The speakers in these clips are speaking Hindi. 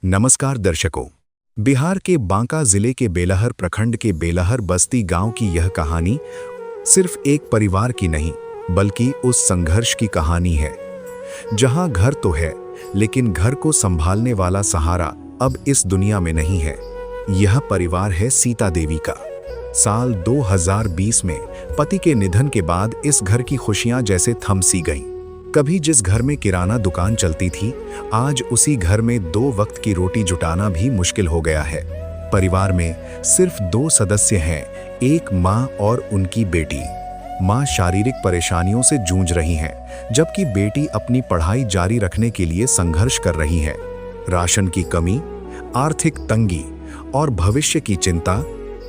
नमस्कार दर्शकों। बिहार के बांका जिले के बेलहर प्रखंड के बेलहर बस्ती गांव की यह कहानी सिर्फ एक परिवार की नहीं बल्कि उस संघर्ष की कहानी है जहां घर तो है लेकिन घर को संभालने वाला सहारा अब इस दुनिया में नहीं है। यह परिवार है सीता देवी का। साल 2020 में पति के निधन के बाद इस घर की खुशियां जैसे थम सी गईं। कभी जिस घर में किराना दुकान चलती थी, आज उसी घर में 2 वक्त की रोटी जुटाना भी मुश्किल हो गया है। परिवार में सिर्फ 2 सदस्य हैं, एक माँ और उनकी बेटी। माँ शारीरिक परेशानियों से जूझ रही हैं, जबकि बेटी अपनी पढ़ाई जारी रखने के लिए संघर्ष कर रही है। राशन की कमी, आर्थिक तंगी और भविष्य की चिंता,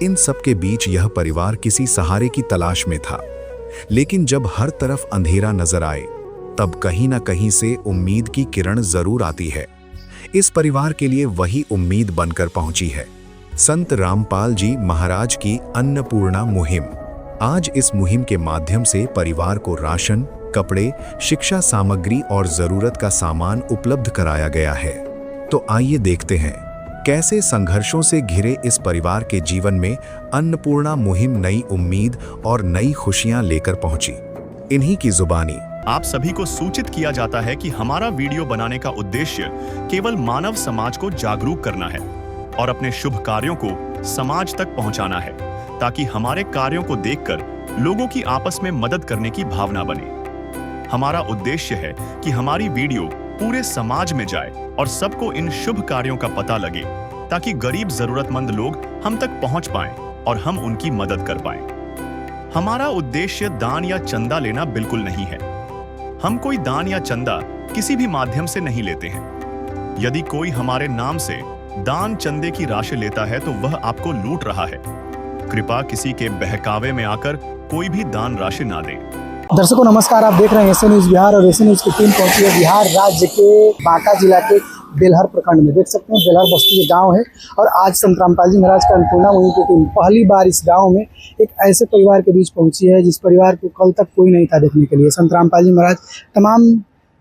इन सब के बीच यह परिवार किसी सहारे की तलाश में था। लेकिन जब हर तरफ अंधेरा नजर आए, तब कहीं ना कहीं से उम्मीद की किरण जरूर आती है। इस परिवार के लिए वही उम्मीद बनकर पहुंची है संत रामपाल जी महाराज की अन्नपूर्णा मुहिम। आज इस मुहिम के माध्यम से परिवार को राशन, कपड़े, शिक्षा सामग्री और जरूरत का सामान उपलब्ध कराया गया है। तो आइए देखते हैं कैसे संघर्षों से घिरे इस परिवार के जीवन में अन्नपूर्णा मुहिम नई उम्मीद और नई खुशियां लेकर पहुंची। इन्हीं की जुबानी आप सभी को सूचित किया जाता है कि हमारा वीडियो बनाने का उद्देश्य केवल मानव समाज को जागरूक करना है और अपने शुभ कार्यों को समाज तक पहुंचाना है, ताकि हमारे कार्यों को देखकर लोगों की आपस में मदद करने की भावना बने। हमारा उद्देश्य है कि हमारी वीडियो पूरे समाज में जाए और सबको इन शुभ कार्यों का पता लगे, ताकि गरीब जरूरतमंद लोग हम तक पहुंच पाएं और हम उनकी मदद कर पाएं। हमारा उद्देश्य दान या चंदा लेना बिल्कुल नहीं है। हम कोई दान या चंदा किसी भी माध्यम से नहीं लेते हैं। यदि कोई हमारे नाम से दान चंदे की राशि लेता है तो वह आपको लूट रहा है। कृपया किसी के बहकावे में आकर कोई भी दान राशि ना दें। दर्शकों नमस्कार, आप देख रहे हैं एसए न्यूज बिहार और एसए न्यूज की टीम पहुंची है बिहार राज्य के बांका जिला के बेलहर प्रखंड में। देख सकते हैं बेलहर बस्ती के गांव है और आज संत रामपाल जी महाराज का अन्नपूर्णा मुहिम की टीम पहली बार इस गांव में एक ऐसे परिवार के बीच पहुंची है जिस परिवार को कल तक कोई नहीं था देखने के लिए। संत रामपाल जी महाराज तमाम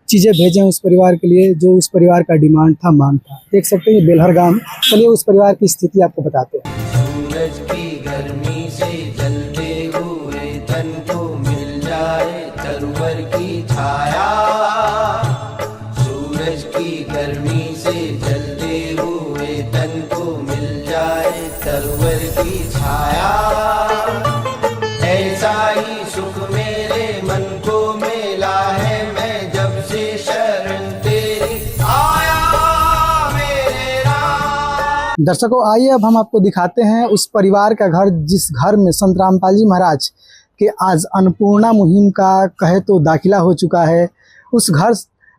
चीज़ें भेजे उस परिवार के लिए जो उस परिवार का डिमांड था, मांग था। देख सकते हैं ये बेलहर गाँव में। चलिए उस परिवार की स्थिति आपको बताते हैं। सूरज की गर्मी से जलते हुए तन को मिल जाए तरवर की छाया। सूरज की गर्मी से जलते हुए तन को मिल जाए तरवर की छाया। ऐसा ही सुख मेरे मन को मिला है, मैं जब से शरण तेरी आया मेरे राम। दर्शकों आइए अब हम आपको दिखाते हैं उस परिवार का घर जिस घर में संत रामपाल जी महाराज के आज अन्नपूर्णा मुहिम का कहे तो दाखिला हो चुका है। उस घर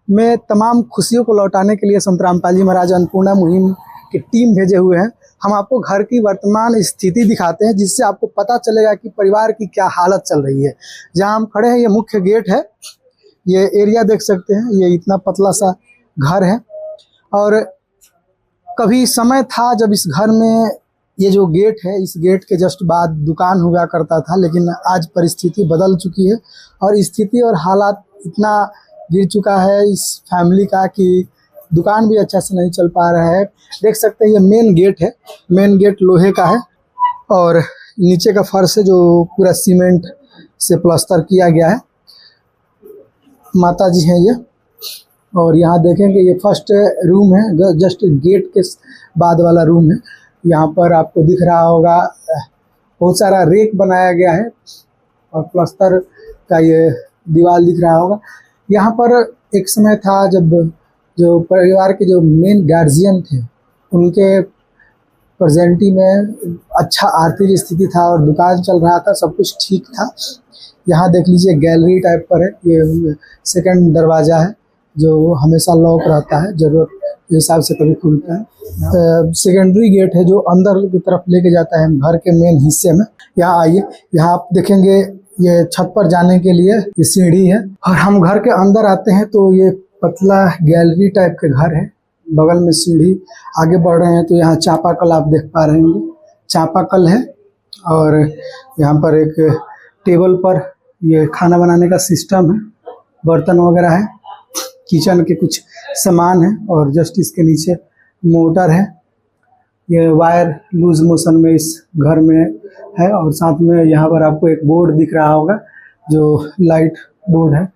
में तमाम खुशियों को लौटाने के लिए संत रामपाल जी महाराज अन्नपूर्णा मुहिम की टीम भेजे हुए हैं। हम आपको घर की वर्तमान स्थिति दिखाते हैं जिससे आपको पता चलेगा कि परिवार की क्या हालत चल रही है। जहां हम खड़े हैं ये मुख्य गेट है, ये एरिया देख सकते हैं, ये इतना पतला सा घर है। और कभी समय था जब इस घर में ये जो गेट है, इस गेट के जस्ट बाद दुकान हुआ करता था, लेकिन आज परिस्थिति बदल चुकी है और स्थिति और हालात इतना गिर चुका है इस फैमिली का कि दुकान भी अच्छा से नहीं चल पा रहा है। देख सकते हैं ये मेन गेट है, मेन गेट लोहे का है और नीचे का फर्श है जो पूरा सीमेंट से प्लास्टर किया गया है। माता जी हैं ये, और यहाँ देखेंगे ये फर्स्ट रूम है, जस्ट गेट के बाद वाला रूम है। यहाँ पर आपको दिख रहा होगा बहुत सारा रेक बनाया गया है और प्लास्टर का ये दीवार दिख रहा होगा। यहाँ पर एक समय था जब जो परिवार के जो मेन गार्जियन थे उनके प्रेजेंटी में अच्छा आर्थिक स्थिति था और दुकान चल रहा था, सब कुछ ठीक था। यहाँ देख लीजिए गैलरी टाइप पर है, ये सेकंड दरवाज़ा है जो हमेशा लॉक रहता है, ज़रूरत के हिसाब से कभी खुलता है। सेकेंडरी गेट है जो अंदर की तरफ लेके जाता है घर के मेन हिस्से में। यहाँ आइए, यहाँ आप देखेंगे ये छत पर जाने के लिए ये सीढ़ी है और हम घर के अंदर आते हैं तो ये पतला गैलरी टाइप के घर है, बगल में सीढ़ी। आगे बढ़ रहे हैं तो यहाँ चापाकल आप देख पा रहे होंगे, चापाकल है और यहाँ पर एक टेबल पर ये खाना बनाने का सिस्टम है, बर्तन वगैरह है, किचन के कुछ सामान है और जस्ट इसके नीचे मोटर है, ये वायर लूज मोशन में इस घर में है। और साथ में यहाँ पर आपको एक बोर्ड दिख रहा होगा जो लाइट बोर्ड है,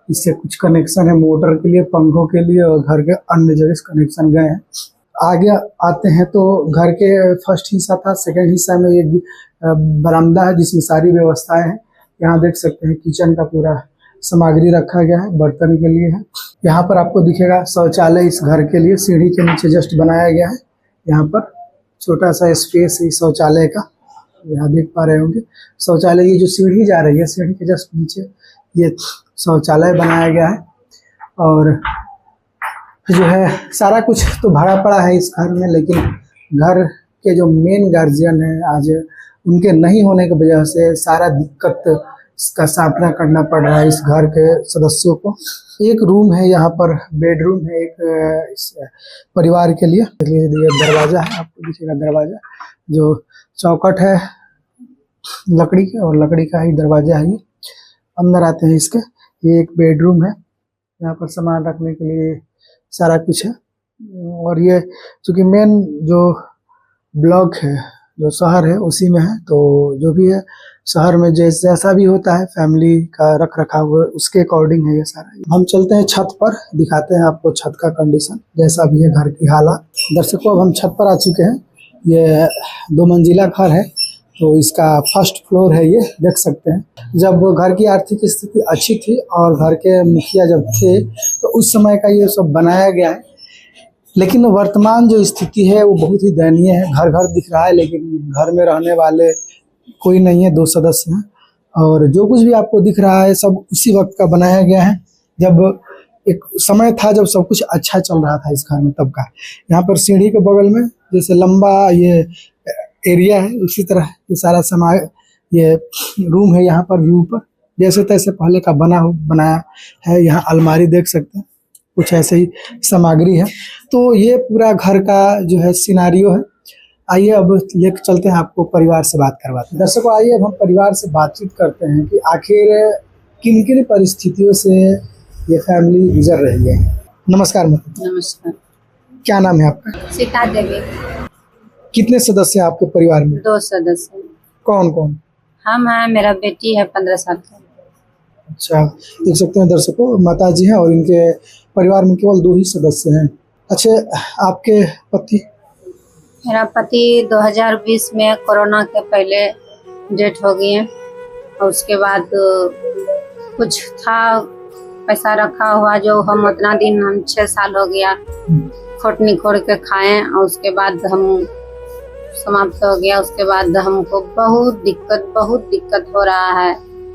इससे कुछ कनेक्शन है मोटर के लिए, पंखों के लिए और घर के अन्य जगह से कनेक्शन गए हैं। आगे आते हैं तो घर के फर्स्ट हिस्सा था, सेकंड हिस्सा में एक बरामदा है जिसमें सारी व्यवस्थाएं हैं। यहाँ देख सकते हैं किचन का पूरा सामग्री रखा गया है, बर्तन के लिए है। यहाँ पर आपको दिखेगा शौचालय इस घर के लिए सीढ़ी के नीचे जस्ट बनाया गया है। यहाँ पर छोटा सा स्पेस है शौचालय का, यहाँ देख पा रहे होंगे। शौचालय की जो सीढ़ी जा रही है, सीढ़ी के जस्ट नीचे ये शौचालय बनाया गया है। और जो है सारा कुछ तो भरा पड़ा है इस घर में, लेकिन घर के जो मेन गार्जियन है आज उनके नहीं होने की वजह से सारा दिक्कत का सामना करना पड़ रहा है इस घर के सदस्यों को। एक रूम है यहाँ पर, बेडरूम है एक इस परिवार के लिए। ये दरवाजा है, आपको दिखेगा दरवाजा, जो चौखट है लकड़ी के और लकड़ी का ही दरवाजा है। ये अंदर आते हैं इसके, ये एक बेडरूम है, यहाँ पर सामान रखने के लिए सारा कुछ है। और ये चूँकि मेन जो ब्लॉक है जो शहर है उसी में है, तो जो भी है शहर में जैसा भी होता है फैमिली का रख रखाव उसके अकॉर्डिंग है ये सारा। हम चलते हैं छत पर, दिखाते हैं आपको छत का कंडीशन जैसा भी है घर की हालत। दर्शकों अब हम छत पर आ चुके हैं। ये 2 मंजिला घर है, तो इसका फर्स्ट फ्लोर है, ये देख सकते हैं। जब घर की आर्थिक स्थिति अच्छी थी और घर के मुखिया जब थे तो उस समय का ये सब बनाया गया है, लेकिन वर्तमान जो स्थिति है वो बहुत ही दयनीय है। घर घर दिख रहा है लेकिन घर में रहने वाले कोई नहीं है, 2 सदस्य हैं। और जो कुछ भी आपको दिख रहा है सब उसी वक्त का बनाया गया है, जब एक समय था जब सब कुछ अच्छा चल रहा था इस घर में तब का। यहाँ पर सीढ़ी के बगल में जैसे लंबा ये एरिया है, उसी तरह ये सारा सामान, ये रूम है यहाँ पर व्यू पर जैसे तैसे पहले का बनाया है। यहाँ अलमारी देख सकते हैं, कुछ ऐसे ही सामग्री है। तो ये पूरा घर का जो है सिनारियो है। आइए अब लेकर चलते हैं, आपको परिवार से बात करवाते हैं। दर्शकों आइए अब हम परिवार से बातचीत करते हैं कि आखिर किन किन परिस्थितियों से ये फैमिली गुजर रही है। नमस्कार मैम। नमस्कार। क्या नाम है आपका? सीता देवी। कितने सदस्य हैं आपके परिवार में? 2 सदस्य। कौन कौन? हम हैं, मेरा बेटी है 15 साल का। अच्छा, देख सकते हैं दर्शकों माता जी हैं और इनके परिवार में केवल 2 ही सदस्य हैं। अच्छा, आपके पति? मेरा पति 2020 में कोरोना के पहले डेथ हो गई है, और उसके बाद कुछ था पैसा रखा हुआ जो हम उतना दिन, हम 6 साल हो गया खोट निखोड़ के खाएं, और उसके बाद हम समाप्त हो गया। उसके बाद हमको बहुत दिक्कत हो रहा है,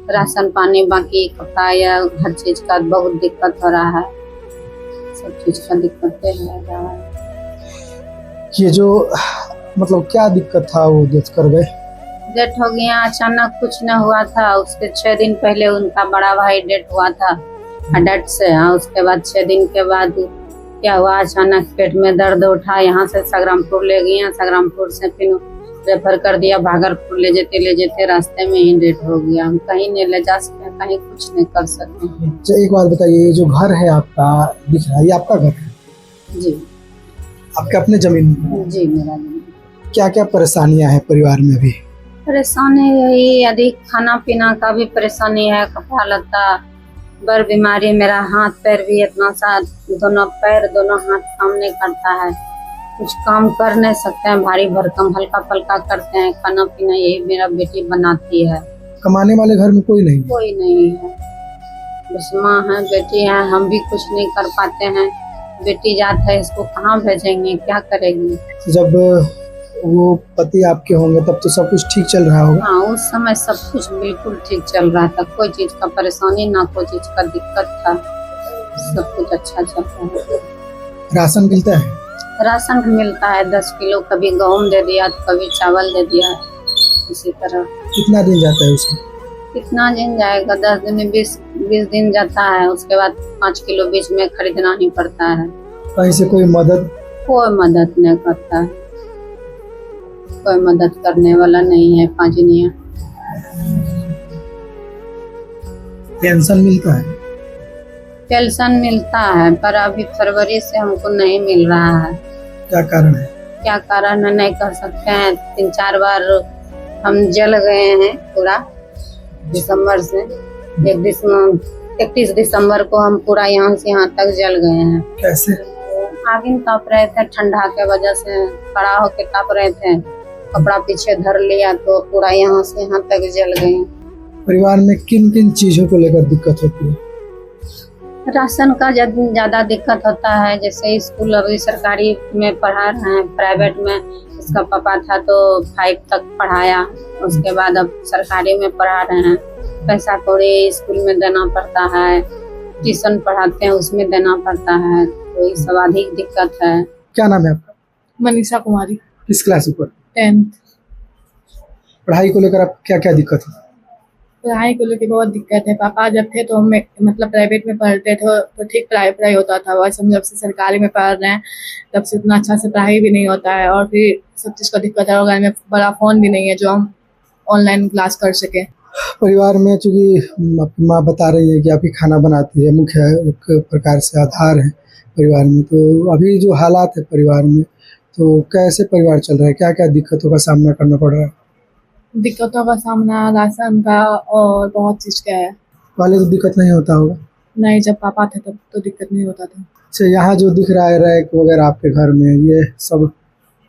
राशन पानी बाकी कपड़ा या हर चीज का बहुत दिक्कत हो रहा है, सब चीज का दिक्कत है। ये जो मतलब क्या दिक्कत था वो डेथ कर गए? डेथ हो गया, अचानक कुछ न हुआ था। उसके 6 दिन पहले उनका बड़ा भाई डेथ हुआ था डेथ से। हाँ, उसके बाद 6 दिन के बाद क्या हुआ, अचानक पेट में दर्द उठा, यहाँ से संग्रामपुर ले गए, संग्रामपुर से फिर रेफर कर दिया भागलपुर, ले जाते रास्ते में ही डेथ हो गया। हम कहीं नहीं ले जा सकते, कहीं कुछ नहीं कर सकते। अच्छा, एक बात बताइए, ये जो घर है आपका दिख रहा है, ये आपका घर है? जी। आपके अपने जमीन में? जी, मेरा जमीन। क्या क्या परेशानियां हैं परिवार में भी? परेशानी यही, अधिक खाना पीना का भी परेशानी है, कपड़ा लत्ता, बड़ बीमारी, मेरा हाथ पैर भी इतना सा, दोनों पैर दोनों हाथ काम नहीं करता है, कुछ काम कर नहीं सकते हैं, भारी भरकम हल्का फल्का करते हैं। खाना पीना यही मेरा बेटी बनाती है। कमाने वाले घर में कोई नहीं? कोई नहीं है, बस माँ है, बेटी है, हम भी कुछ नहीं कर पाते हैं। बेटी जात है, इसको कहाँ भेजेंगे, क्या करेंगे? जब वो पति आपके होंगे तब तो सब कुछ ठीक चल रहा होगा? हाँ, उस समय सब कुछ बिल्कुल ठीक चल रहा था, कोई चीज का परेशानी ना कोई चीज का दिक्कत था, सब कुछ अच्छा चल रहा है। राशन मिलता है? राशन मिलता है 10 किलो, कभी गेहूँ दे दिया, कभी चावल दे दिया, इसी तरह। कितना दिन जाता है उसमें? कितना दिन जाएगा, 10 दिन में 20 दिन जाता है। उसके बाद 5 किलो बीच में खरीदना ही पड़ता है। कहीं से कोई मदद? कोई मदद नहीं करता है, कोई मदद करने वाला नहीं है। पांचनिया पेंशन मिलता है? पेंशन मिलता है, पर अभी फरवरी से हमको नहीं मिल रहा है। क्या कारण है? क्या कारण है नहीं कर सकते हैं। 3-4 बार हम जल गए हैं पूरा दिसंबर से। 31 दिसंबर को हम पूरा यहाँ से यहाँ तक जल गए हैं। कैसे? आगे तप रहे थे, ठंडा के वजह से खड़ा होके तप रहे थे, कपड़ा पीछे धर लिया तो पूरा यहाँ से यहाँ तक जल गए। परिवार में किन किन चीजों को लेकर दिक्कत होती है? राशन का ज्यादा दिक्कत होता है। जैसे स्कूल अभी सरकारी में पढ़ा रहे हैं, प्राइवेट में इसका पापा था तो 5 तक पढ़ाया, उसके बाद अब सरकारी में पढ़ा रहे हैं। पैसा कौड़ी स्कूल में देना पड़ता है, ट्यूशन पढ़ाते हैं उसमें देना पड़ता है, तो ये सब अधिक दिक्कत है। क्या नाम है आपका? मनीषा कुमारी, किस क्लास में पढ़ते? 10th। पढ़ाई को लेकर आप क्या क्या दिक्कत है? पढ़ाई को लेकर बहुत दिक्कत है। पापा जब थे तो हम मतलब प्राइवेट में पढ़ते थे तो ठीक पढ़ाई होता था। वैसे हम जब से सरकारी में पढ़ रहे हैं तब से उतना अच्छा से पढ़ाई भी नहीं होता है, और फिर सब चीज़ का दिक्कत है। और घर में बड़ा फ़ोन भी नहीं है जो हम ऑनलाइन क्लास कर सके। परिवार में चूँकि आपकी माँ बता रही है कि आप ही खाना बनाती है, मुख्य एक प्रकार से आधार है परिवार में, तो अभी जो हालात है परिवार में, तो कैसे परिवार चल रहा है? क्या क्या दिक्कतों का सामना करना पड़ रहा है? दिक्कतों का सामना राशन का और बहुत चीज़ का है। पहले तो दिक्कत नहीं होता होगा? नहीं, जब पापा थे तब तो दिक्कत नहीं होता था। अच्छा, यहाँ जो दिख रहा है रैक वगैरह आपके घर में, ये सब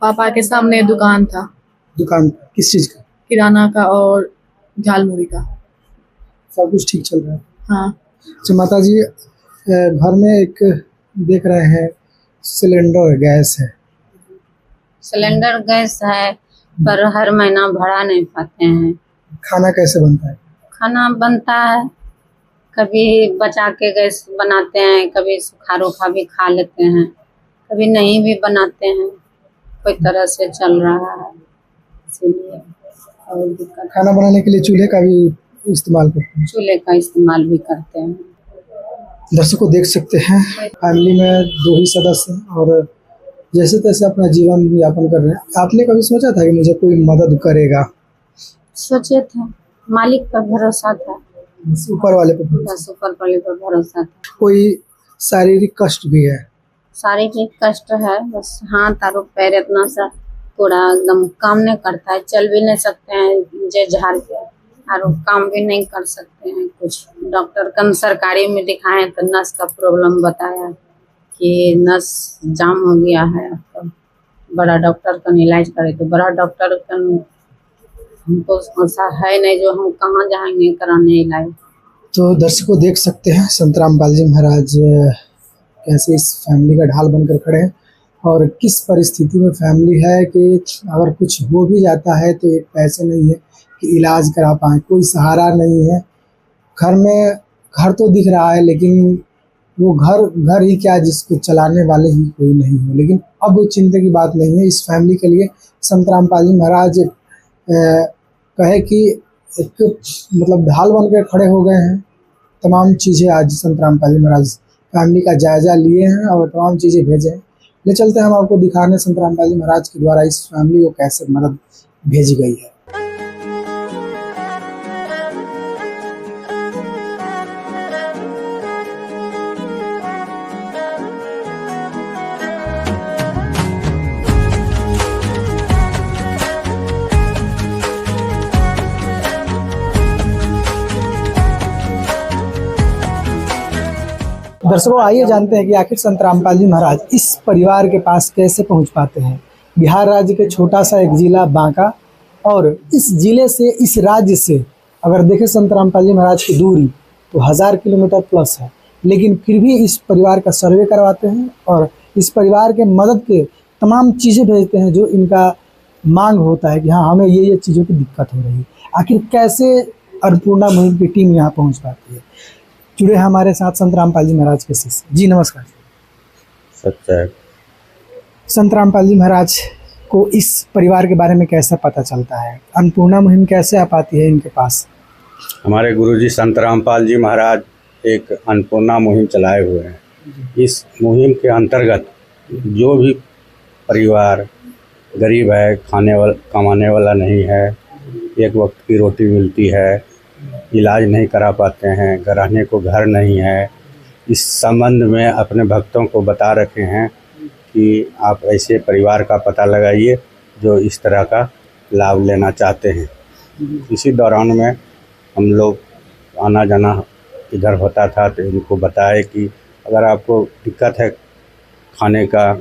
पापा के सामने दुकान था। दुकान किस चीज़ का? किराना का और झालमुड़ी का। सब कुछ ठीक चल रहा है? हाँ। अच्छा माता जी, घर में एक देख रहे हैं सिलेंडर गैस है। सिलेंडर गैस है पर हर महीना भरा नहीं पाते हैं। खाना कैसे बनता है? खाना बनता है, कभी बचा के गैस बनाते हैं, कभी सूखा रूखा भी खा लेते हैं, कभी नहीं भी बनाते हैं। कोई तरह से चल रहा है, इसीलिए और दिक्कत। खाना बनाने के लिए चूल्हे का भी इस्तेमाल करते हैं? चूल्हे का इस्तेमाल भी करते हैं। दर्शकों देख सकते हैं फैमिली में 2 ही सदस्य हैं और जैसे तैसे अपना जीवन यापन कर रहे हैं। आपने कभी सोचा था कि मुझे कोई मदद करेगा? सोचे थे, मालिक पर भरोसा था, ऊपर वाले पर भरोसा? बस ऊपर वाले पर भरोसा था। कोई शारीरिक कष्ट भी है? शारीरिक कष्ट है, बस हाथ और पैर इतना सा पूरा एकदम काम नहीं करता है, चल भी नहीं सकते हैं जे झाड़ के, और काम भी नहीं कर सकते हैं कुछ। डॉक्टर कम सरकारी में दिखाएं तो नस का प्रॉब्लम बताया कि नस जाम हो गया है, तो बड़ा डॉक्टर का इलाज करे, तो बड़ा डॉक्टर का हमको ऐसा है नहीं जो हम कहाँ जाएंगे कराने इलाज। तो दर्शकों देख सकते हैं संत रामपाल जी महाराज कैसे इस फैमिली का ढाल बनकर खड़े हैं और किस परिस्थिति में फैमिली है कि अगर कुछ हो भी जाता है तो एक पैसे नहीं है कि इलाज करा पाए, कोई सहारा नहीं है। घर में घर तो दिख रहा है लेकिन वो घर ही क्या जिसको चलाने वाले ही कोई नहीं हो। लेकिन अब चिंता की बात नहीं है इस फैमिली के लिए। संत रामपाल जी महाराज कहे कि एक मतलब ढाल बन के खड़े हो गए हैं। तमाम चीज़ें आज संत रामपाल जी महाराज फैमिली का जायजा लिए हैं और तमाम चीज़ें भेजे हैं। ले चलते हैं हम आपको दिखाने संत रामपाल जी महाराज के द्वारा इस फैमिली को कैसे मदद भेजी गई है। दर्शकों आइए जानते हैं कि आखिर संत रामपाल जी महाराज इस परिवार के पास कैसे पहुंच पाते हैं। बिहार राज्य के छोटा सा एक जिला बांका और इस जिले से इस राज्य से अगर देखें संत रामपाल जी महाराज की दूरी तो 1000 किलोमीटर प्लस है, लेकिन फिर भी इस परिवार का सर्वे करवाते हैं और इस परिवार के मदद के तमाम चीज़ें भेजते हैं जो इनका मांग होता है कि हाँ हमें ये चीज़ों की दिक्कत हो रही है। आखिर कैसे अन्नपूर्णा मुहिम की टीम यहाँ पहुँच पाती है। जुड़े हमारे साथ संत रामपाल जी महाराज के शिष्य जी। नमस्कार। सच्चा है। संत रामपाल जी महाराज को इस परिवार के बारे में कैसे पता चलता है? अन्नपूर्णा मुहिम कैसे आ पाती है इनके पास? हमारे गुरुजी संत रामपाल जी महाराज एक अन्नपूर्णा मुहिम चलाए हुए हैं। इस मुहिम के अंतर्गत जो भी परिवार गरीब है, कमाने वाला नहीं है, एक वक्त की रोटी मिलती है, इलाज नहीं करा पाते हैं, रहने को घर नहीं है, इस संबंध में अपने भक्तों को बता रखे हैं कि आप ऐसे परिवार का पता लगाइए जो इस तरह का लाभ लेना चाहते हैं। इसी दौरान में हम लोग आना जाना इधर होता था, तो इनको बताए कि अगर आपको दिक्कत है खाने का,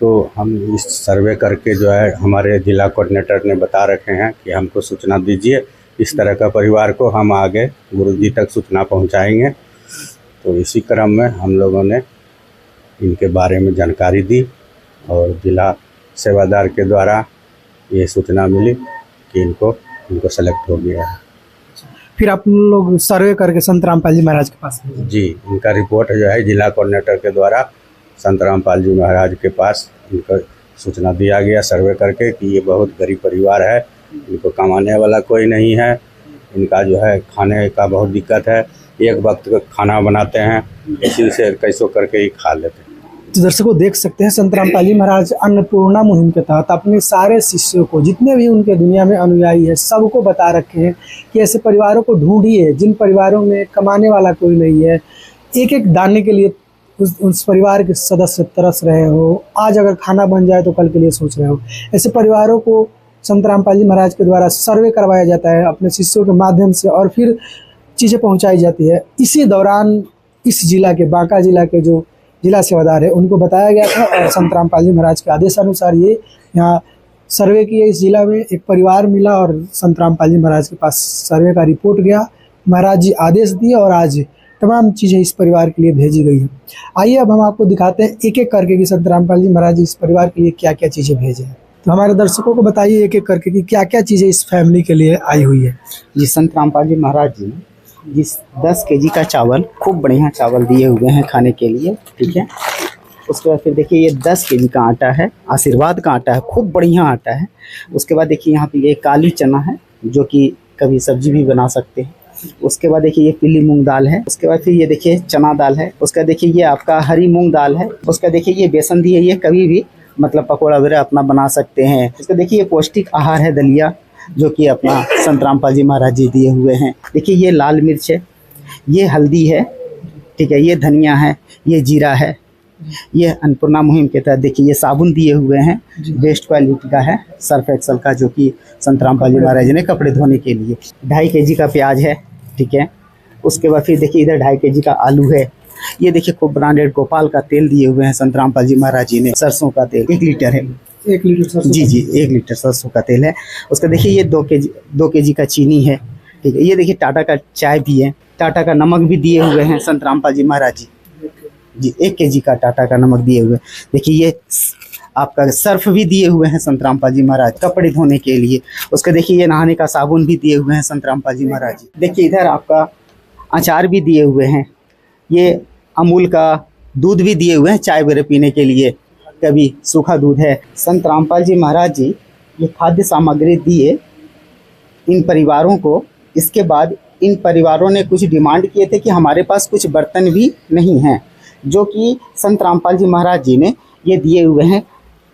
तो हम इस सर्वे करके जो है हमारे जिला कोऑर्डिनेटर ने बता रखे हैं कि हमको सूचना दीजिए, इस तरह का परिवार को हम आगे गुरुजी तक सूचना पहुंचाएंगे। तो इसी क्रम में हम लोगों ने इनके बारे में जानकारी दी और जिला सेवादार के द्वारा ये सूचना मिली कि इनको सेलेक्ट हो गया है। फिर आप लोग सर्वे करके संत रामपाल जी महाराज के पास भेजे? जी, इनका रिपोर्ट जो है जिला कोऑर्डिनेटर के द्वारा संत रामपाल जी महाराज के पास इनको सूचना दिया गया सर्वे करके कि ये बहुत गरीब परिवार है, इनको कमाने वाला कोई नहीं है, इनका जो है खाने का बहुत दिक्कत है, एक वक्त का खाना बनाते हैं, इसी से कैसो करके ही खा लेते हैं। तो दर्शकों देख सकते हैं संत रामपाल जी महाराज अन्नपूर्णा मुहिम के तहत अपने सारे शिष्यों को, जितने भी उनके दुनिया में अनुयायी है, सबको बता रखे हैं कि ऐसे परिवारों को ढूंढिए जिन परिवारों में कमाने वाला कोई नहीं है, एक एक दाने के लिए उस परिवार के सदस्य तरस रहे हो, आज अगर खाना बन जाए तो कल के लिए सोच रहे हो। ऐसे परिवारों को संत रामपाल जी महाराज के द्वारा सर्वे करवाया जाता है अपने शिष्यों के माध्यम से, और फिर चीज़ें पहुंचाई जाती है। इसी दौरान इस जिला के, बांका जिला के जो जिला सेवादार है, उनको बताया गया था और संत रामपाल जी महाराज के आदेशानुसार ये यहाँ सर्वे किए। इस जिला में एक परिवार मिला और संत रामपाल जी महाराज के पास सर्वे का रिपोर्ट गया, महाराज जी आदेश दिए और आज तमाम चीज़ें इस परिवार के लिए भेजी गई हैं। आइए अब हम आपको दिखाते हैं एक एक करके कि संत रामपाल जी महाराज इस परिवार के लिए क्या क्या चीज़ें भेजे हैं। तो हमारे दर्शकों को बताइए एक एक करके कि क्या क्या चीज़ें इस फैमिली के लिए आई हुई है। जी, संत रामपाल जी महाराज जी ने जिस 10 केजी का चावल, खूब बढ़िया चावल दिए हुए हैं खाने के लिए, ठीक है। उसके बाद फिर देखिए ये 10 केजी का आटा है, आशीर्वाद का आटा है, खूब बढ़िया आटा है। उसके बाद देखिए यहाँ पे ये काली चना है जो कि कभी सब्जी भी बना सकते हैं। उसके बाद देखिए ये पीली मूंग दाल है। उसके बाद फिर ये देखिए चना दाल है। उसका देखिए ये आपका हरी मूंग दाल है। उसका देखिए ये बेसन दी है, ये कभी भी मतलब पकौड़ा वगैरह अपना बना सकते हैं। उसका देखिए ये पौष्टिक आहार है दलिया, जो कि अपना संत रामपाल जी महाराज जी दिए हुए हैं। देखिए ये लाल मिर्च है, ये हल्दी है, ठीक है, ये धनिया है, ये जीरा है। ये अन्नपूर्णा मुहिम के तहत देखिए ये साबुन दिए हुए हैं, बेस्ट क्वालिटी का है, सर्फ एक्सल का, जो कि संत रामपाल जी महाराज ने कपड़े धोने के लिए। 2.5 केजी का प्याज है, ठीक है। उसके बाद फिर देखिए इधर 2.5 केजी का आलू है। ये देखिए खूब ब्रांडेड गोपाल का तेल दिए हुए हैं संत रामपाल जी महाराज जी ने। सरसों का तेल 1 लीटर है। 1 लीटर सरसों? जी जी, 1 लीटर सरसों का तेल है। उसका देखिए ये 2 केजी का चीनी है, ठीक है। ये देखिए टाटा का चाय भी है, टाटा का नमक भी दिए हुए हैं संत रामपाल जी महाराज जी। जी, 1 केजी का टाटा का नमक दिए हुए। देखिए ये आपका सर्फ भी दिए हुए हैं संत रामपाल जी महाराज कपड़े धोने के लिए। उसका देखिए ये नहाने का साबुन भी दिए हुए हैं संत रामपाल जी महाराज जी। देखिए इधर आपका अचार भी दिए हुए हैं। ये अमूल का दूध भी दिए हुए हैं चाय वगैरह पीने के लिए, कभी सूखा दूध है। संत रामपाल जी महाराज जी ये खाद्य सामग्री दिए इन परिवारों को। इसके बाद इन परिवारों ने कुछ डिमांड किए थे कि हमारे पास कुछ बर्तन भी नहीं हैं, जो कि संत रामपाल जी महाराज जी ने ये दिए हुए हैं।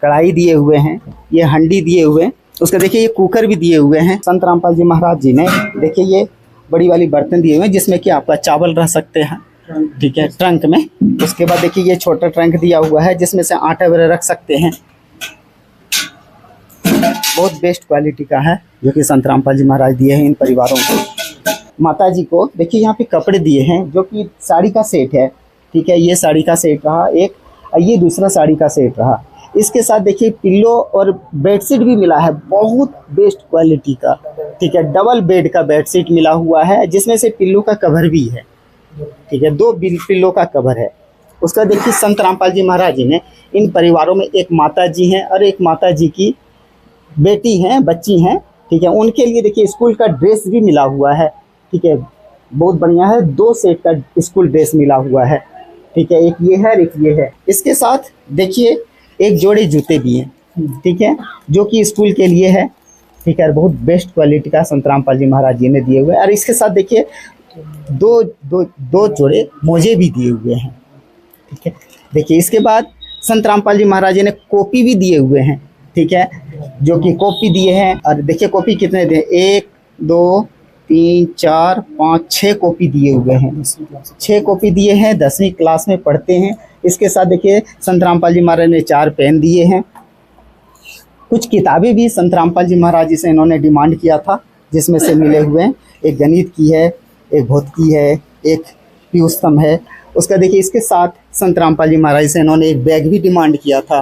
कढ़ाई दिए हुए हैं, ये हंडी दिए हुए हैं। उसका देखिए ये कुकर भी दिए हुए हैं संत रामपाल जी महाराज जी ने। देखिए ये बड़ी वाली बर्तन दिए हुए हैं जिसमें कि आपका चावल रह सकते हैं, ठीक है, ट्रंक में। उसके बाद देखिए ये छोटा ट्रंक दिया हुआ है जिसमें से आटा वगैरह रख सकते हैं। बहुत बेस्ट क्वालिटी का है जो कि संत रामपाल जी महाराज दिए हैं इन परिवारों को। माता जी को देखिए यहाँ पे कपड़े दिए हैं, जो कि साड़ी का सेट है, ठीक है। ये साड़ी का सेट रहा एक, ये दूसरा साड़ी का सेट रहा। इसके साथ देखिए पिल्लो और बेडशीट भी मिला है, बहुत बेस्ट क्वालिटी का, ठीक है। डबल बेड का बेडशीट मिला हुआ है जिसमें से पिल्लो का कवर भी है, ठीक है। 2 पिल्लो का कवर है। उसका देखिए संत रामपाल जी महाराज जी ने इन परिवारों में एक माता जी हैं और एक माता जी की बेटी हैं, बच्ची हैं, ठीक है। उनके लिए देखिए स्कूल का ड्रेस भी मिला हुआ है, ठीक है, बहुत बढ़िया है। 2 सेट का स्कूल ड्रेस मिला हुआ है, ठीक है। एक ये है, एक ये है। इसके साथ देखिए एक जोड़े जूते भी हैं, ठीक है, जो कि स्कूल के लिए है, ठीक है। बहुत बेस्ट क्वालिटी का संत रामपाल जी महाराज जी ने दिए हुए हैं। और इसके साथ देखिए दो जोड़े मोजे भी दिए हुए हैं, ठीक है। देखिए इसके बाद संत रामपाल जी महाराज जी ने कॉपी भी दिए हुए हैं, ठीक है, जो कि कॉपी दिए हैं। और देखिए कॉपी कितने दिए, 1 2 3, 4, 5, 6 कॉपी दिए हुए हैं। 6 कॉपी दिए हैं, 10वीं क्लास में पढ़ते हैं। इसके साथ देखिए संत रामपाल जी महाराज ने 4 पेन दिए हैं। कुछ किताबें भी संत रामपाल जी महाराज जी से इन्होंने डिमांड किया था, जिसमें से मिले हुए हैं। एक गणित की है, एक भौतिकी है, एक पीयूषतम है। उसका देखिए इसके साथ संत रामपाल जी महाराज से इन्होंने एक बैग भी डिमांड किया था,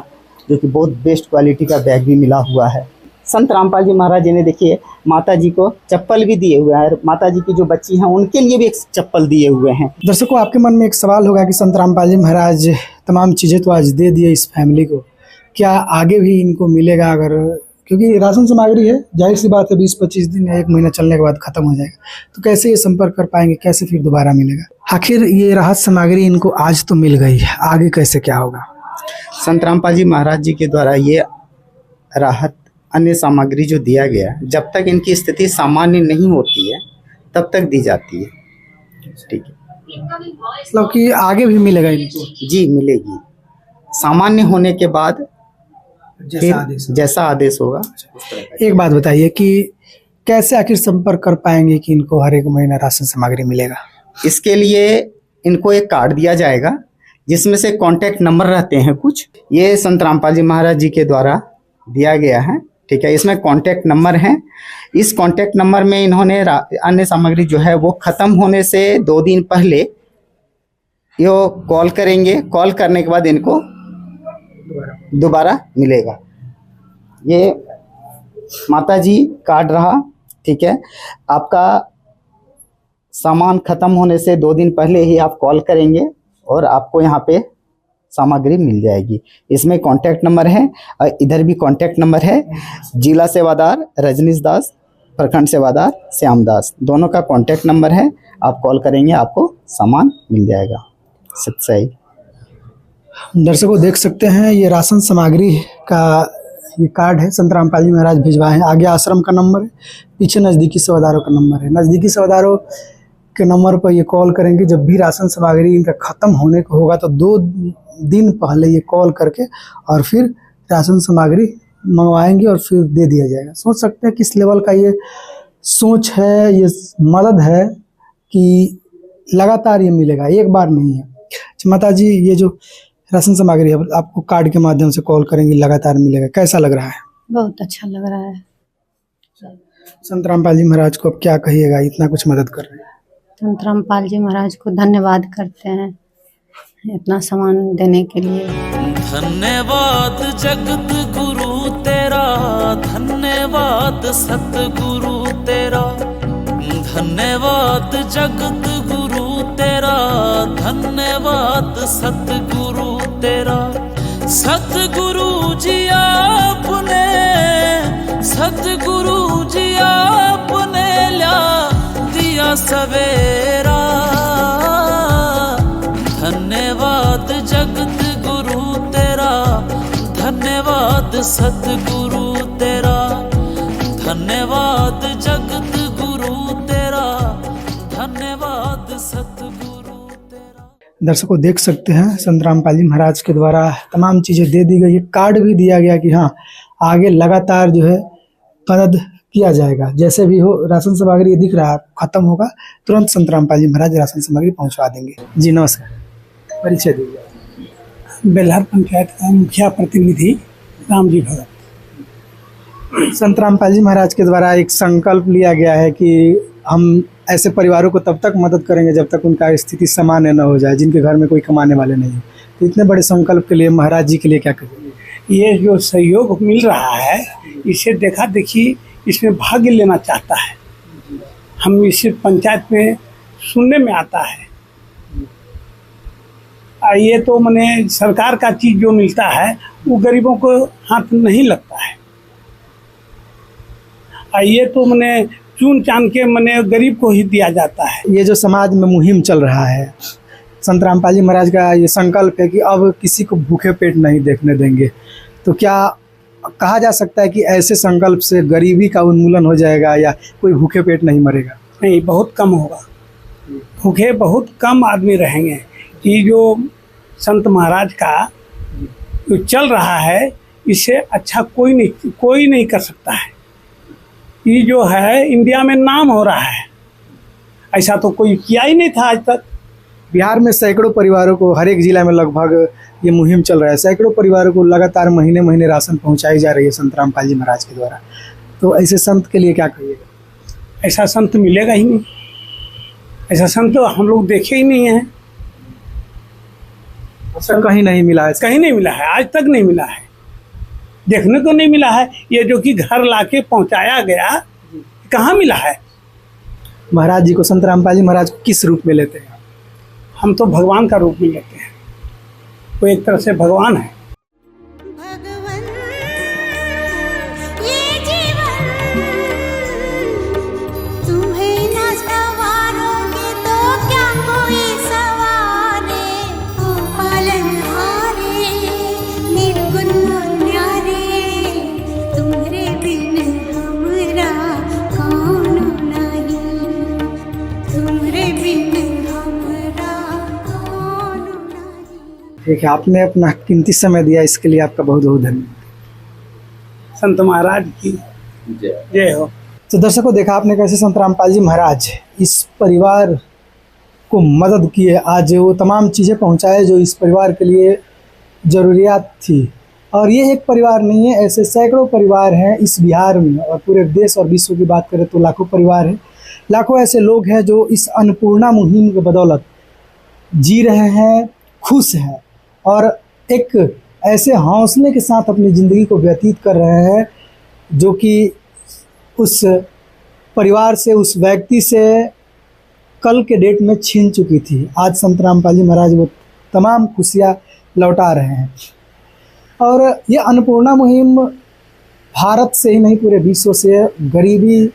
जो कि बहुत बेस्ट क्वालिटी का बैग भी मिला हुआ है। संत रामपाल जी महाराज जी ने देखिए माता जी को चप्पल भी दिए हुए हैं। माता जी की जो बच्ची हैं उनके लिए भी एक चप्पल दिए हुए हैं। दर्शकों, आपके मन में एक सवाल होगा कि संत रामपाल जी महाराज तमाम चीज़ें तो आज दे दिए इस फैमिली को, क्या आगे भी इनको मिलेगा? अगर क्योंकि राशन सामग्री है, जाहिर सी बात है 20-25 दिन या 1 महीना चलने के बाद ख़त्म हो जाएगा, तो कैसे ये संपर्क कर पाएंगे, कैसे फिर दोबारा मिलेगा? आखिर ये राहत सामग्री इनको आज तो मिल गई है, आगे कैसे क्या होगा? संत रामपाल जी महाराज जी के द्वारा ये राहत अन्य सामग्री जो दिया गया, जब तक इनकी स्थिति सामान्य नहीं होती है तब तक दी जाती है। ठीक है, मतलब कि आगे भी मिलेगा इनको? जी मिलेगी। सामान्य होने के बाद जैसा आदेश होगा। एक बात बताइए कि कैसे आखिर संपर्क कर पाएंगे कि इनको हर 1 महीना राशन सामग्री मिलेगा? इसके लिए इनको एक कार्ड दिया जाएगा, जिसमें से कॉन्टैक्ट नंबर रहते हैं कुछ। ये संत रामपाल जी महाराज जी के द्वारा दिया गया है। ठीक है, इसमें कॉन्टैक्ट नंबर हैं। इस कॉन्टैक्ट नंबर में इन्होंने अन्य सामग्री जो है वो ख़त्म होने से 2 दिन पहले ये कॉल करेंगे। कॉल करने के बाद इनको दोबारा मिलेगा। ये माता जी कार्ड रहा। ठीक है, आपका सामान ख़त्म होने से 2 दिन पहले ही आप कॉल करेंगे और आपको यहाँ पे सामग्री मिल जाएगी। इसमें कॉन्टैक्ट नंबर है और इधर भी कॉन्टैक्ट नंबर है। जिला सेवादार रजनीश दास, प्रखंड सेवादार श्याम दास, दोनों का कॉन्टैक्ट नंबर है। आप कॉल करेंगे, आपको सामान मिल जाएगा। सच्चाई। दर्शकों देख सकते हैं ये राशन सामग्री का ये कार्ड है, संत रामपाल जी महाराज भिजवाए हैं। आगे आश्रम का नंबर है, पीछे नज़दीकी सेवादारों का नंबर है। नज़दीकी सेवादारों के नंबर पर ये कॉल करेंगे। जब भी राशन सामग्री इनका ख़त्म होने को होगा तो 2 दिन पहले ये कॉल करके और फिर राशन सामग्री मंगवाएंगे और फिर दे दिया जाएगा। सोच सकते हैं किस लेवल का ये सोच है, ये मदद है कि लगातार ये मिलेगा, एक बार नहीं है। माता जी, ये जो राशन सामग्री है आपको कार्ड के माध्यम से कॉल करेंगे, लगातार मिलेगा, कैसा लग रहा है? बहुत अच्छा लग रहा है। संत रामपाल जी महाराज को अब क्या कहिएगा, इतना कुछ मदद कर रहे हैं? संत रामपाल जी महाराज को धन्यवाद करते हैं इतना सामान देने के लिए। धन्यवाद जगत गुरु तेरा, धन्यवाद सतगुरु तेरा, धन्यवाद जगत गुरु तेरा, धन्यवाद सतगुरु तेरा। सतगुरु जी आपने, सतगुरु जी आपने ला दिया सवेरा। धन्यवाद जगत गुरु तेरा, धन्यवाद सतगुरु तेरा, धन्यवाद जगत गुरु तेरा, धन्यवाद सतगुरु तेरा। दर्शकों देख सकते हैं संत रामपाल जी महाराज के द्वारा तमाम चीज़ें दे दी गई। कार्ड भी दिया गया कि हाँ आगे लगातार जो है मदद किया जाएगा। जैसे भी हो राशन सामग्री दिख रहा है खत्म होगा तुरंत संत रामपाल जी महाराज राशन सामग्री पहुंचवा देंगे। जी नमस्कार, परिचय दीजिए। बेलहर पंचायत का मुखिया प्रतिनिधि रामजी भगत। संत रामपाल जी महाराज के द्वारा एक संकल्प लिया गया है कि हम ऐसे परिवारों को तब तक मदद करेंगे जब तक उनका स्थिति सामान्य न हो जाए, जिनके घर में कोई कमाने वाले नहीं है। तो इतने बड़े संकल्प के लिए महाराज जी के लिए क्या करेंगे? ये जो सहयोग मिल रहा है इसे देखा देखी इसमें भाग्य लेना चाहता है। हम इसे पंचायत में सुनने में आता है। ये तो मैंने सरकार का चीज़ जो मिलता है वो गरीबों को हाथ नहीं लगता है। ये तो मैंने चुन चान के मैंने गरीब को ही दिया जाता है। ये जो समाज में मुहिम चल रहा है, संत रामपाल जी महाराज का ये संकल्प है कि अब किसी को भूखे पेट नहीं देखने देंगे, तो क्या कहा जा सकता है कि ऐसे संकल्प से गरीबी का उन्मूलन हो जाएगा या कोई भूखे पेट नहीं मरेगा? नहीं, बहुत कम होगा। भूखे बहुत कम आदमी रहेंगे। ये जो संत महाराज का जो चल रहा है इससे अच्छा कोई नहीं कर सकता है। ये जो है इंडिया में नाम हो रहा है ऐसा तो कोई किया ही नहीं था आज तक। बिहार में सैकड़ों परिवारों को, हर एक जिला में लगभग ये मुहिम चल रहा है, सैकड़ों परिवारों को लगातार महीने महीने राशन पहुंचाई जा रही है संत रामपाल जी महाराज के द्वारा। तो ऐसे संत के लिए क्या कहिएगा? ऐसा संत मिलेगा ही नहीं, ऐसा संत हम लोग देखे ही नहीं हैं। ऐसा कहीं नहीं मिला है, कहीं नहीं मिला है, आज तक नहीं मिला है, देखने को नहीं मिला है। ये जो कि घर लाके पहुंचाया गया, कहाँ मिला है? महाराज जी को, संत रामपाल जी महाराज को किस रूप में लेते हैं? हम तो भगवान का रूप में लेते हैं, वो एक तरह से भगवान है। भगवन ये जीवन तुम्हें न सवारोगे तो क्या कोई सवारे, ओ पालनहारे निर्गुण न्यारे, तुम्हारे बिन हमरा कौन नहीं, तुम्हारे बिन हमरा कौन नहीं। ठीक है, आपने अपना कीमती समय दिया, इसके लिए आपका बहुत बहुत धन्यवाद। संत महाराज की जय हो। तो दर्शकों, देखा आपने कैसे संत रामपाल जी महाराज इस परिवार को मदद किए, आज वो तमाम चीज़ें पहुंचाए जो इस परिवार के लिए ज़रूरियात थी। और ये एक परिवार नहीं है, ऐसे सैकड़ों परिवार हैं इस बिहार में, और पूरे देश और विश्व की बात करें तो लाखों परिवार हैं, लाखों ऐसे लोग हैं जो इस अन्नपूर्णा मुहिम के बदौलत जी रहे हैं, खुश हैं और एक ऐसे हौसले के साथ अपनी ज़िंदगी को व्यतीत कर रहे हैं जो कि उस परिवार से, उस व्यक्ति से कल के डेट में छीन चुकी थी। आज संत रामपाल जी महाराज वो तमाम खुशियाँ लौटा रहे हैं। और ये अन्नपूर्णा मुहिम भारत से ही नहीं, पूरे विश्व से गरीबी,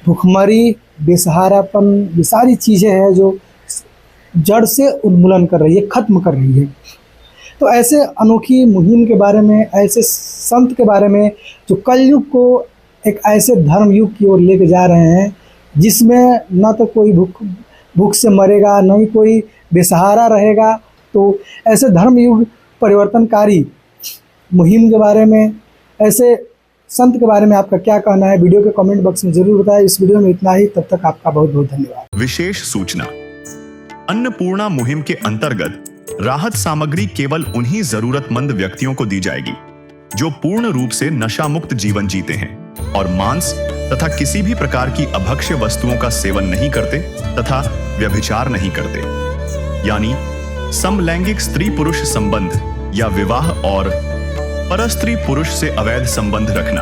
भुखमरी, बेसहारापन, ये सारी चीज़ें हैं जो जड़ से उन्मूलन कर रही है, ख़त्म कर रही है। तो ऐसे अनोखी मुहिम के बारे में, ऐसे संत के बारे में जो कलयुग को एक ऐसे धर्म युग की ओर लेके जा रहे हैं जिसमें न तो कोई भूख से मरेगा, न ही कोई बेसहारा रहेगा, तो ऐसे धर्म युग परिवर्तनकारी मुहिम के बारे में, ऐसे संत के बारे में आपका क्या कहना है? वीडियो के कमेंट बॉक्स में जरूर बताएं। इस वीडियो में इतना ही, तब तक आपका बहुत बहुत धन्यवाद। विशेष सूचना, अन्नपूर्णा मुहिम के अंतर्गत राहत सामग्री केवल उन्हीं जरूरतमंद व्यक्तियों को दी जाएगी जो पूर्ण रूप से नशा मुक्त जीवन जीते हैं और मांस तथा किसी भी प्रकार की अभक्ष्य वस्तुओं का सेवन नहीं करते तथा व्यभिचार नहीं करते, यानी समलैंगिक स्त्री पुरुष संबंध या विवाह और परस्त्री पुरुष से अवैध संबंध रखना।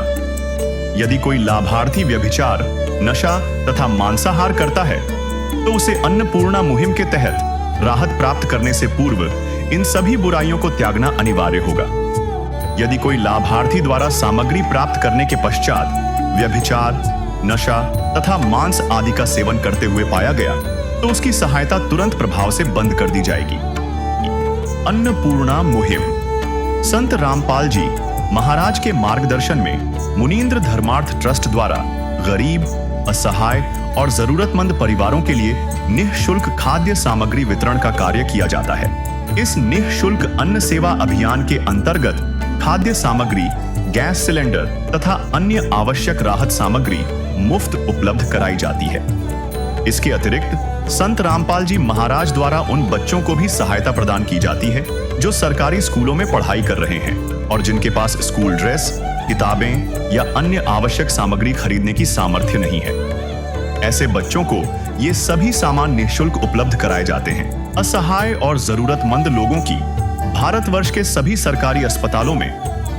यदि कोई लाभार्थी व्यभिचार, नशा तथा मांसाहार करता है तो उसे अन्नपूर्णा मुहिम के तहत राहत प्राप्त करने से पूर्व इन सभी बुराइयों को त्यागना अनिवार्य होगा। यदि कोई लाभार्थी द्वारा सामग्री प्राप्त करने के पश्चात व्यभिचार, नशा तथा मांस आदि का सेवन करते हुए पाया गया तो उसकी सहायता तुरंत प्रभाव से बंद कर दी जाएगी। अन्नपूर्णा मुहिम संत रामपाल जी महाराज के मार्गदर्शन में मुनींद्र धर्मार्थ ट्रस्ट द्वारा गरीब, असहाय और जरूरतमंद परिवारों के लिए निःशुल्क खाद्य सामग्री वितरण का कार्य किया जाता है। इस निःशुल्क अन्न सेवा अभियान के अंतर्गत खाद्य सामग्री, गैस सिलेंडर तथा अन्य आवश्यक राहत सामग्री मुफ्त उपलब्ध कराई जाती है। इसके अतिरिक्त संत रामपाल जी महाराज द्वारा उन बच्चों को भी सहायता प्रदान की जाती है जो सरकारी स्कूलों में पढ़ाई कर रहे हैं और जिनके पास स्कूल ड्रेस, किताबें या अन्य आवश्यक सामग्री खरीदने की सामर्थ्य नहीं है। ऐसे बच्चों को ये सभी सामान निःशुल्क उपलब्ध कराए जाते हैं। असहाय और जरूरतमंद लोगों की भारतवर्ष के सभी सरकारी अस्पतालों में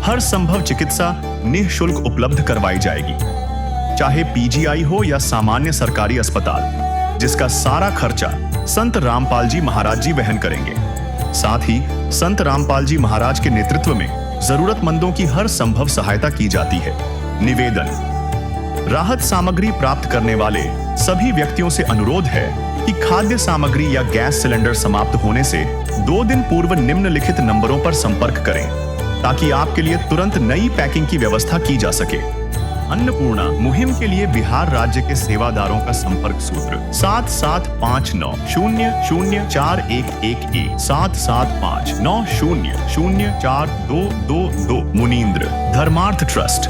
हर संभव चिकित्सा निःशुल्क उपलब्ध करवाई जाएगी, चाहे पीजीआई हो या सामान्य सरकारी अस्पताल, जिसका सारा खर्चा संत रामपाल जी महाराज जी वहन करेंगे। साथ ही संत रामपाल जी महाराज के नेतृत्व में जरूरतमंदों की हर संभव सहायता की जाती है। निवेदन, राहत सामग्री प्राप्त करने वाले सभी व्यक्तियों से अनुरोध है कि खाद्य सामग्री या गैस सिलेंडर समाप्त होने से 2 दिन पूर्व निम्नलिखित नंबरों पर संपर्क करें ताकि आपके लिए तुरंत नई पैकिंग की व्यवस्था की जा सके। अन्नपूर्णा मुहिम के लिए बिहार राज्य के सेवादारों का संपर्क सूत्र 7759004211 7759004222। मुनींद्र धर्मार्थ ट्रस्ट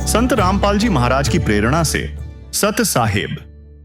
संत रामपाल जी महाराज की प्रेरणा से सत साहेब